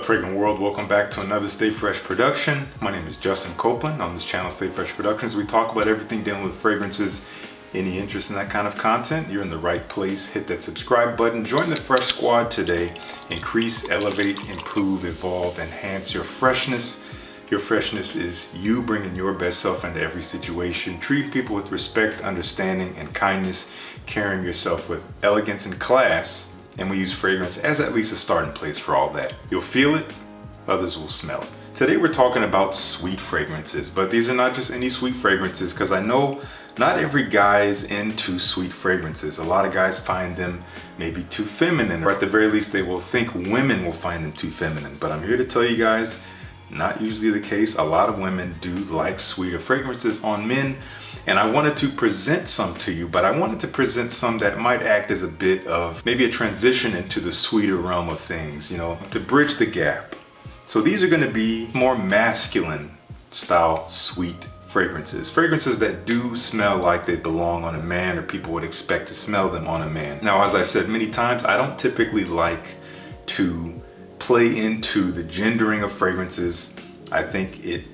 up, fragrant world? Welcome back to another Stay Fresh production. My name is Justin Copeland. On this channel, Stay Fresh Productions, we talk about everything dealing with fragrances. Any interest in that kind of content, you're in the right place. Hit that subscribe button. Join the Fresh Squad today. Increase, elevate, improve, evolve, enhance your freshness. Your freshness is you bringing your best self into every situation, treating people with respect, understanding, and kindness, carrying yourself with elegance and class. And we use fragrance as at least a starting place for all that. You'll feel it, others will smell it. Today we're talking about sweet fragrances, but these are not just any sweet fragrances, because I know not every guy is into sweet fragrances. A lot of guys find them maybe too feminine, or at the very least they will think women will find them too feminine. But I'm here to tell you guys, not usually the case. A lot of women do like sweeter fragrances on men, and I wanted to present some to you, but I wanted to present some that might act as a bit of maybe a transition into the sweeter realm of things, you know, to bridge the gap. So these are going to be more masculine style sweet fragrances. Fragrances that do smell like they belong on a man, or people would expect to smell them on a man. Now, as I've said many times, I don't typically like to play into the gendering of fragrances. I think it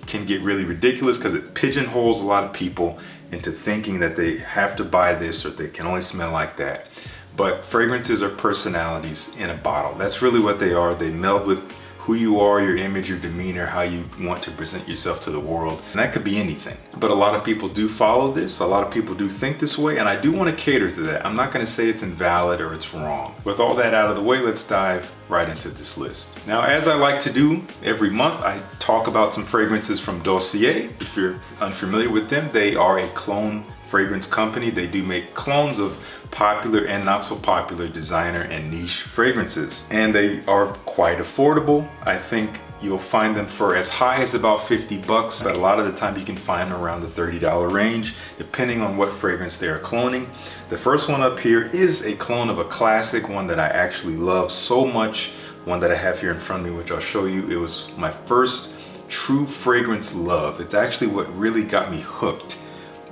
can get really ridiculous because it pigeonholes a lot of people into thinking that they have to buy this or they can only smell like that. But fragrances are personalities in a bottle. That's really what they are. They meld with who you are, your image, your demeanor, how you want to present yourself to the world. And that could be anything. But a lot of people do follow this. A lot of people do think this way, and I do want to cater to that. I'm not going to say it's invalid or it's wrong. With all that out of the way, let's dive right into this list. Now, as I like to do every month, I talk about some fragrances from Dossier. If you're unfamiliar with them, they are a clone fragrance company. They do make clones of popular and not so popular designer and niche fragrances, and they are quite affordable. I think you'll find them for as high as about 50 bucks, but a lot of the time you can find them around the $30 range, depending on what fragrance they are cloning. The first one up here is a clone of a classic, one that I actually love so much, one that I have here in front of me, which I'll show you. It was my first true fragrance love. It's actually what really got me hooked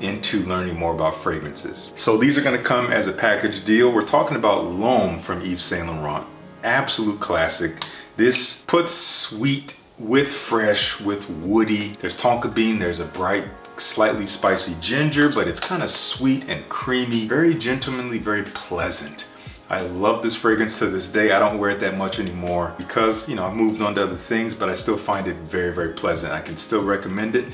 into learning more about fragrances. So these are going to come as a package deal. We're talking about L'Homme from Yves Saint Laurent. Absolute classic. This puts sweet with fresh, with woody. There's tonka bean, there's a bright, slightly spicy ginger, but it's kind of sweet and creamy, very gentlemanly, very pleasant. I love this fragrance to this day. I don't wear it that much anymore because, you know, I've moved on to other things, but I still find it very, very pleasant. I can still recommend it,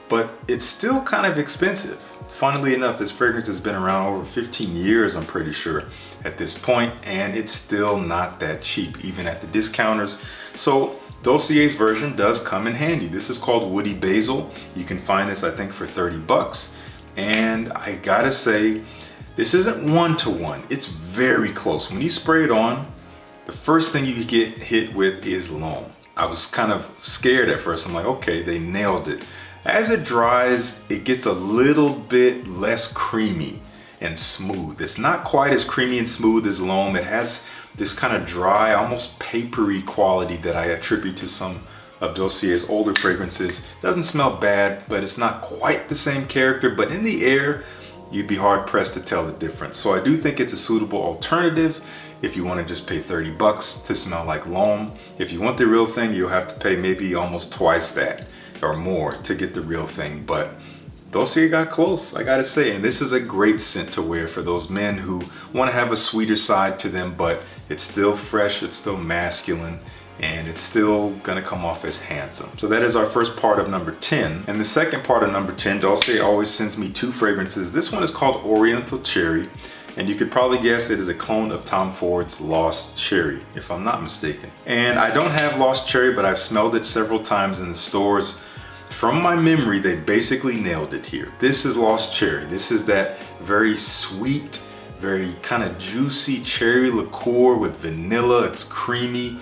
but it's still kind of expensive. Funnily enough, this fragrance has been around over 15 years, I'm pretty sure, at this point, and it's still not that cheap, even at the discounters. So Dossier's version does come in handy. This is called Woody Basil. You can find this, I think, for 30 bucks. And I gotta say, this isn't one-to-one. It's very close. When you spray it on, the first thing you get hit with is L'Homme. I was kind of scared at first. I'm like, okay, they nailed it. As it dries, it gets a little bit less creamy and smooth. It's not quite as creamy and smooth as L'Homme. It has this kind of dry, almost papery quality that I attribute to some of Dossier's older fragrances. It doesn't smell bad, but it's not quite the same character. But in the air, you'd be hard pressed to tell the difference. So I do think it's a suitable alternative if you want to just pay 30 bucks to smell like L'Homme. If you want the real thing, you'll have to pay maybe almost twice that or more to get the real thing. But Dossier got close, I gotta say. And this is a great scent to wear for those men who want to have a sweeter side to them, but it's still fresh, it's still masculine, and it's still gonna come off as handsome. So that is our first part of number 10. And the second part of number 10, Dossier always sends me two fragrances. This one is called Oriental Cherry, and you could probably guess it is a clone of Tom Ford's Lost Cherry, if I'm not mistaken. And I don't have Lost Cherry, but I've smelled it several times in the stores. From my memory, they basically nailed it here. This is Lost Cherry. This is that very sweet, very kind of juicy cherry liqueur with vanilla. It's creamy.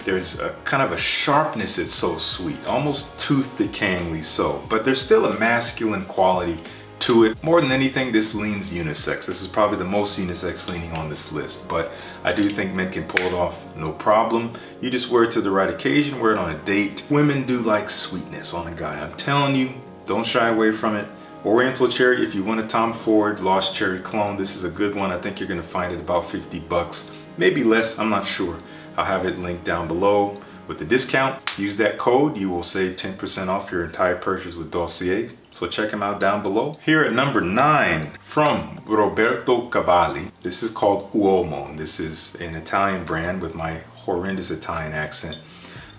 There's a kind of a sharpness. It's so sweet, almost tooth decayingly so, but there's still a masculine quality to it. More than anything, this leans unisex. This is probably the most unisex leaning on this list, but I do think men can pull it off no problem. You just wear it to the right occasion, wear it on a date. Women do like sweetness on a guy. I'm telling you, don't shy away from it. Oriental Cherry, if you want a Tom Ford Lost Cherry clone, this is a good one. I think you're gonna find it about 50 bucks, maybe less, I'm not sure. I'll have it linked down below, With the discount, use that code, you will save 10% off your entire purchase with Dossier. So check them out down below. Here at number 9 from Roberto Cavalli. This is called Uomo. This is an Italian brand with my horrendous Italian accent.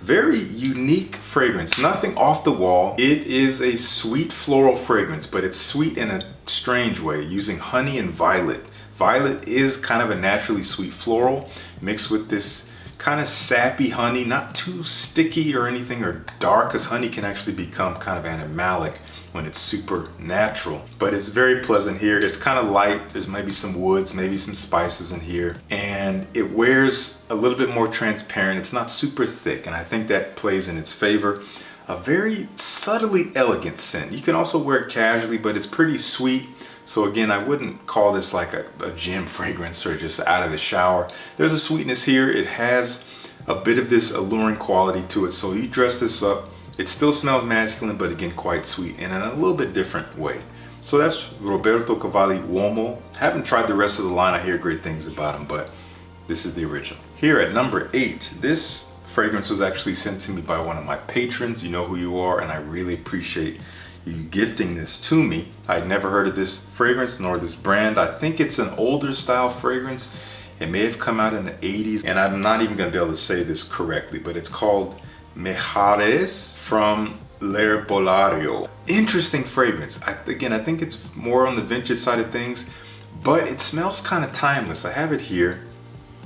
Very unique fragrance, nothing off the wall. It is a sweet floral fragrance, but it's sweet in a strange way, using honey and violet. Violet is kind of a naturally sweet floral mixed with this kind of sappy honey, not too sticky or anything or dark, because honey can actually become kind of animalic when it's super natural. But it's very pleasant here. It's kind of light. There's maybe some woods, maybe some spices in here. And it wears a little bit more transparent. It's not super thick, and I think that plays in its favor. A very subtly elegant scent. You can also wear it casually, but it's pretty sweet. So again, I wouldn't call this like a gym fragrance or just out of the shower. There's a sweetness here. It has a bit of this alluring quality to it. So you dress this up, it still smells masculine, but again, quite sweet and in a little bit different way. So that's Roberto Cavalli Uomo. Haven't tried the rest of the line. I hear great things about them, but this is the original. Here at number 8, this fragrance was actually sent to me by one of my patrons. You know who you are, and I really appreciate you gifting this to me. I'd never heard of this fragrance nor this brand. I think it's an older style fragrance. It may have come out in the 80s, and I'm not even gonna be able to say this correctly, but it's called Méharées L'Erbolario. Interesting fragrance. I think it's more on the vintage side of things, but it smells kind of timeless. I have it here.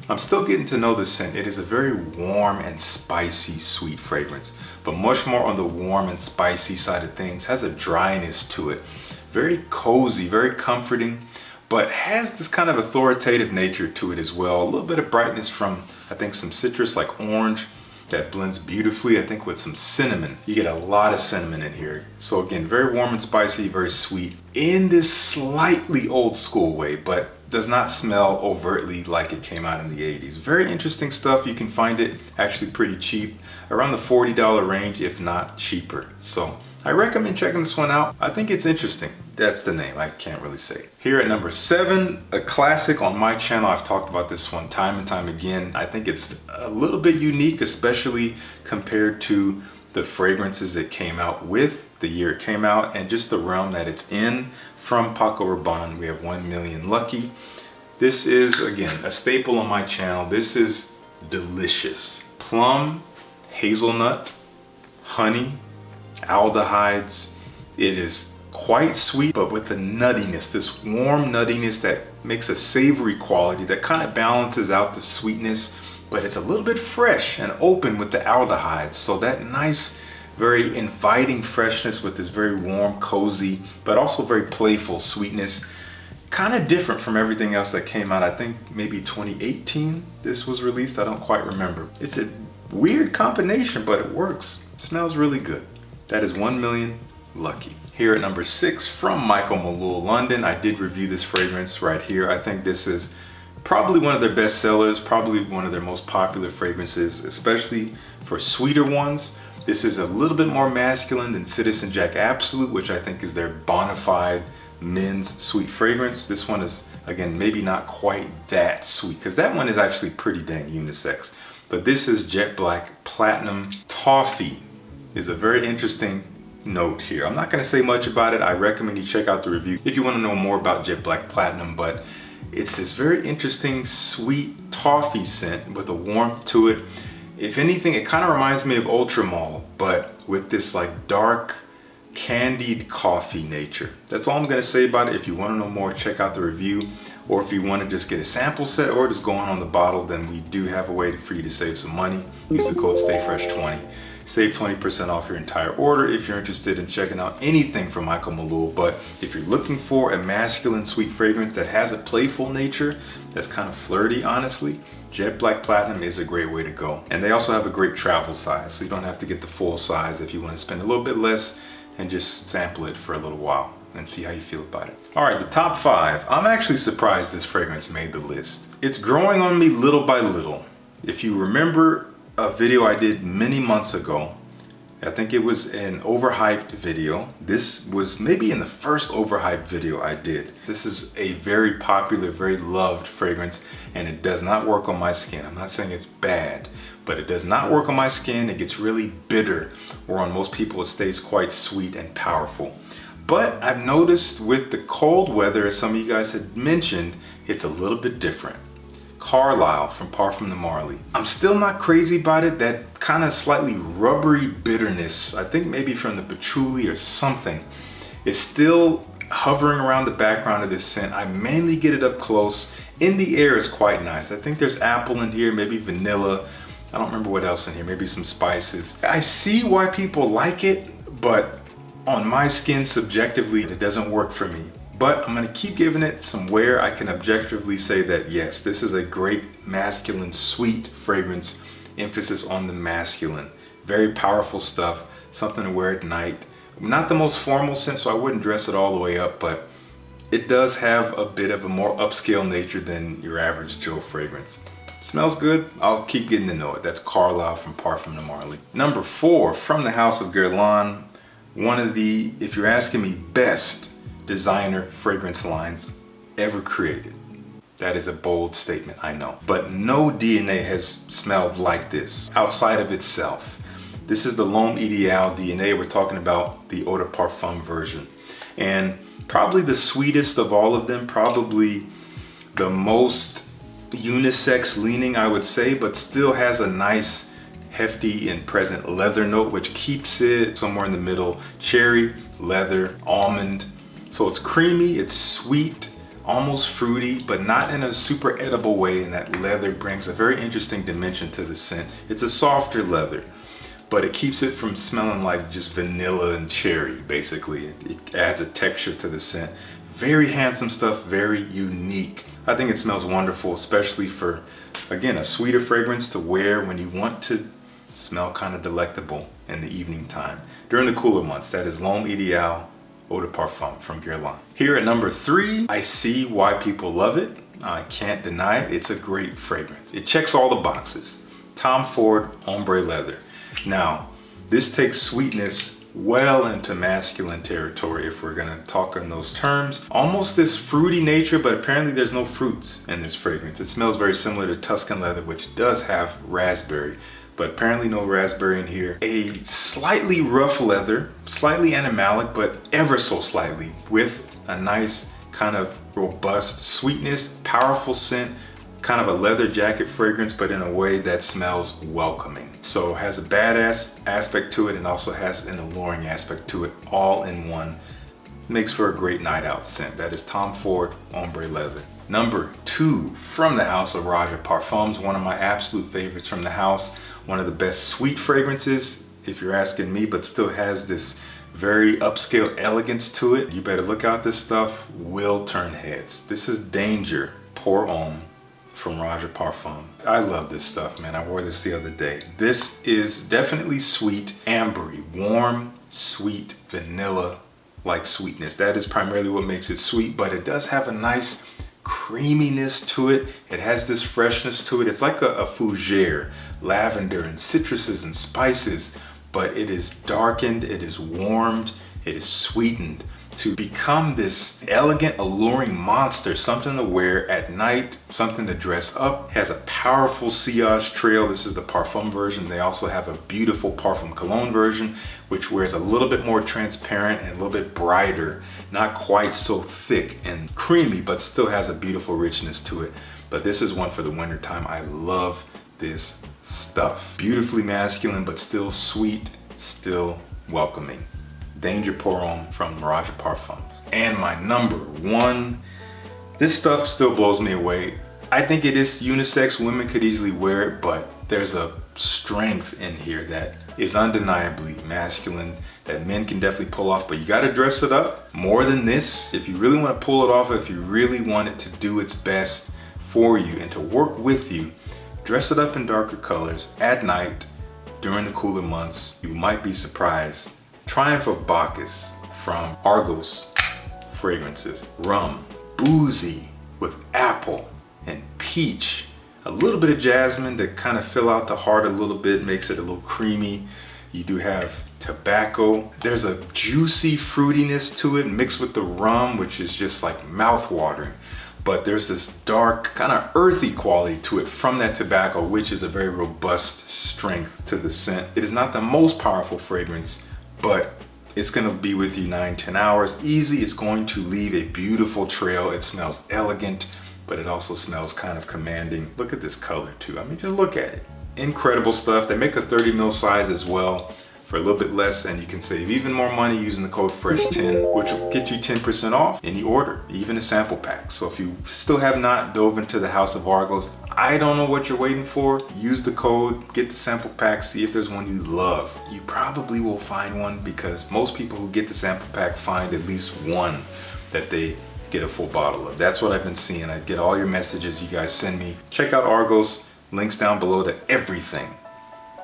I'm still getting to know the scent. It is a very warm and spicy, sweet fragrance, but much more on the warm and spicy side of things. Has a dryness to it. Very cozy, very comforting, but has this kind of authoritative nature to it as well. A little bit of brightness from, I think, some citrus like orange that blends beautifully, I think, with some cinnamon. You get a lot of cinnamon in here. So again, very warm and spicy, very sweet in this slightly old school way, but does not smell overtly like it came out in the 80s. Very interesting stuff. You can find it actually pretty cheap, around the $40 range, if not cheaper. So I recommend checking this one out. I think it's interesting. That's the name, I can't really say. Here at number 7, a classic on my channel. I've talked about this one time and time again. I think it's a little bit unique, especially compared to the fragrances that came out with the year it came out and just the realm that it's in. From Paco Rabanne, we have 1 Million Lucky. This is, again, a staple on my channel. This is delicious. Plum, hazelnut, honey, aldehydes. It is quite sweet, but with the nuttiness, this warm nuttiness that makes a savory quality that kind of balances out the sweetness, but it's a little bit fresh and open with the aldehydes. So that nice, very inviting freshness with this very warm, cozy, but also very playful sweetness. Kind of different from everything else that came out. I think maybe 2018 this was released. I don't quite remember. It's a weird combination, but it works. It smells really good. That is 1 Million Lucky. Here at number 6 from Malul, London. I did review this fragrance right here. I think this is probably one of their best sellers, probably one of their most popular fragrances, especially for sweeter ones. This is a little bit more masculine than Citizen Jack Absolute, which I think is their bona fide men's sweet fragrance. This one is, again, maybe not quite that sweet, because that one is actually pretty dang unisex. But this is Jet Black Platinum. Toffee is a very interesting note here. I'm not going to say much about it. I recommend you check out the review if you want to know more about Jet Black Platinum, but it's this very interesting sweet toffee scent with a warmth to it. If anything, it kind of reminds me of Ultramall, but with this like dark candied coffee nature. That's all I'm going to say about it. If you want to know more, check out the review, or if you want to just get a sample set or just go on the bottle, then we do have a way for you to save some money. Use the code STAYFRESH20. Save 20% off your entire order if you're interested in checking out anything from Malul. But if you're looking for a masculine sweet fragrance that has a playful nature, that's kind of flirty, honestly, Jet Black Platinum is a great way to go. And they also have a great travel size, so you don't have to get the full size if you want to spend a little bit less and just sample it for a little while and see how you feel about it. All right, the top 5. I'm actually surprised this fragrance made the list. It's growing on me little by little. If you remember a video I did many months ago, I think it was an overhyped video. This was maybe in the first overhyped video I did. This is a very popular, very loved fragrance, and it does not work on my skin. I'm not saying it's bad, but it does not work on my skin. It gets really bitter, where on most people it stays quite sweet and powerful. But I've noticed with the cold weather, as some of you guys had mentioned, it's a little bit different. Carlisle from Parfum de Marly. I'm still not crazy about it. That kind of slightly rubbery bitterness, I think maybe from the patchouli or something, is still hovering around the background of this scent. I mainly get it up close. In the air is quite nice. I think there's apple in here, maybe vanilla. I don't remember what else in here, maybe some spices. I see why people like it, but on my skin subjectively, it doesn't work for me. But I'm gonna keep giving it some wear. I can objectively say that yes, this is a great masculine, sweet fragrance, emphasis on the masculine. Very powerful stuff, something to wear at night. Not the most formal scent, so I wouldn't dress it all the way up, but it does have a bit of a more upscale nature than your average Joe fragrance. Smells good, I'll keep getting to know it. That's Carlisle from Parfum de Marly. Number 4, from the house of Guerlain, one of the, if you're asking me, best designer fragrance lines ever created. That is a bold statement, I know. But no DNA has smelled like this outside of itself. This is the L'Homme Ideal DNA. We're talking about the Eau de Parfum version. And probably the sweetest of all of them, probably the most unisex leaning, I would say, but still has a nice hefty and present leather note, which keeps it somewhere in the middle. Cherry, leather, almond. So it's creamy, it's sweet, almost fruity, but not in a super edible way, and that leather brings a very interesting dimension to the scent. It's a softer leather, but it keeps it from smelling like just vanilla and cherry, basically. It adds a texture to the scent. Very handsome stuff, very unique. I think it smells wonderful, especially for, again, a sweeter fragrance to wear when you want to smell kind of delectable in the evening time. During the cooler months, that is L'Homme Ideal Eau de Parfum from Guerlain. Here at number 3, I see why people love it. I can't deny it. It's a great fragrance. It checks all the boxes. Tom Ford Ombre Leather. Now, this takes sweetness well into masculine territory if we're gonna talk in those terms. Almost this fruity nature, but apparently there's no fruits in this fragrance. It smells very similar to Tuscan leather, which does have raspberry, but apparently no raspberry in here. A slightly rough leather, slightly animalic, but ever so slightly, with a nice kind of robust sweetness, powerful scent, kind of a leather jacket fragrance, but in a way that smells welcoming. So has a badass aspect to it and also has an alluring aspect to it, all in one. Makes for a great night out scent. That is Tom Ford Ombre Leather. Number 2, from the house of Roja Parfums, one of my absolute favorites from the house. One of the best sweet fragrances, if you're asking me, but still has this very upscale elegance to it. You better look out, this stuff will turn heads. This is Danger Pour Homme from Roja Parfums. I love this stuff, man. I wore this the other day. This is definitely sweet, ambery, warm, sweet, vanilla-like sweetness. That is primarily what makes it sweet, but it does have a nice creaminess to it. It has this freshness to it. It's like a fougere, lavender and citruses and spices, but it is darkened, it is warmed, it is sweetened to become this elegant, alluring monster, something to wear at night, something to dress up. It has a powerful sillage trail. This is the Parfum version. They also have a beautiful Parfum Cologne version, which wears a little bit more transparent and a little bit brighter, not quite so thick and creamy, but still has a beautiful richness to it. But this is one for the winter time. I love this stuff. Beautifully masculine, but still sweet, still welcoming. Danger Pour Homme from Roja Parfums. And my number 1, this stuff still blows me away. I think it is unisex, women could easily wear it, but there's a strength in here that is undeniably masculine that men can definitely pull off, but you gotta dress it up more than this. If you really wanna pull it off, if you really want it to do its best for you and to work with you, dress it up in darker colors at night during the cooler months. You might be surprised. Triumph of Bacchus from Argos Fragrances. Rum, boozy with apple and peach. A little bit of jasmine to kind of fill out the heart a little bit, makes it a little creamy. You do have tobacco. There's a juicy fruitiness to it mixed with the rum, which is just like mouth-watering. But there's this dark, kind of earthy quality to it from that tobacco, which is a very robust strength to the scent. It is not the most powerful fragrance, but it's gonna be with you 9-10 hours. Easy, it's going to leave a beautiful trail. It smells elegant, but it also smells kind of commanding. Look at this color too. I mean, just look at it. Incredible stuff. They make a 30 ml size as well for a little bit less, and you can save even more money using the code FRESH10, which will get you 10% off any order, even a sample pack. So if you still have not dove into the House of Argos, I don't know what you're waiting for. Use the code, get the sample pack, see if there's one you love. You probably will find one, because most people who get the sample pack find at least one that they get a full bottle of. That's what I've been seeing. I get all your messages you guys send me. Check out Argos, links down below to everything.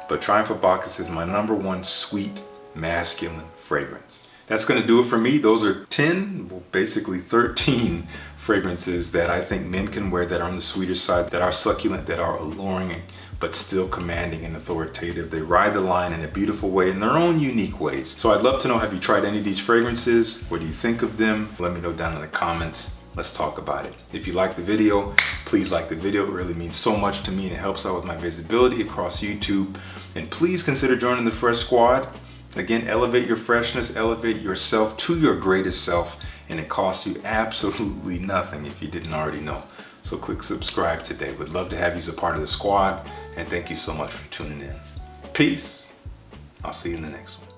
But Triumph of Bacchus is my #1 sweet masculine fragrance. That's gonna do it for me. Those are 10, well, basically 13 fragrances that I think men can wear that are on the sweeter side, that are succulent, that are alluring, but still commanding and authoritative. They ride the line in a beautiful way in their own unique ways. So I'd love to know, have you tried any of these fragrances? What do you think of them? Let me know down in the comments. Let's talk about it. If you like the video, please like the video. It really means so much to me, and it helps out with my visibility across YouTube. And please consider joining the Fresh Squad. Again, elevate your freshness, elevate yourself to your greatest self, and it costs you absolutely nothing if you didn't already know. So click subscribe today. Would love to have you as a part of the squad, and thank you so much for tuning in. Peace. I'll see you in the next one.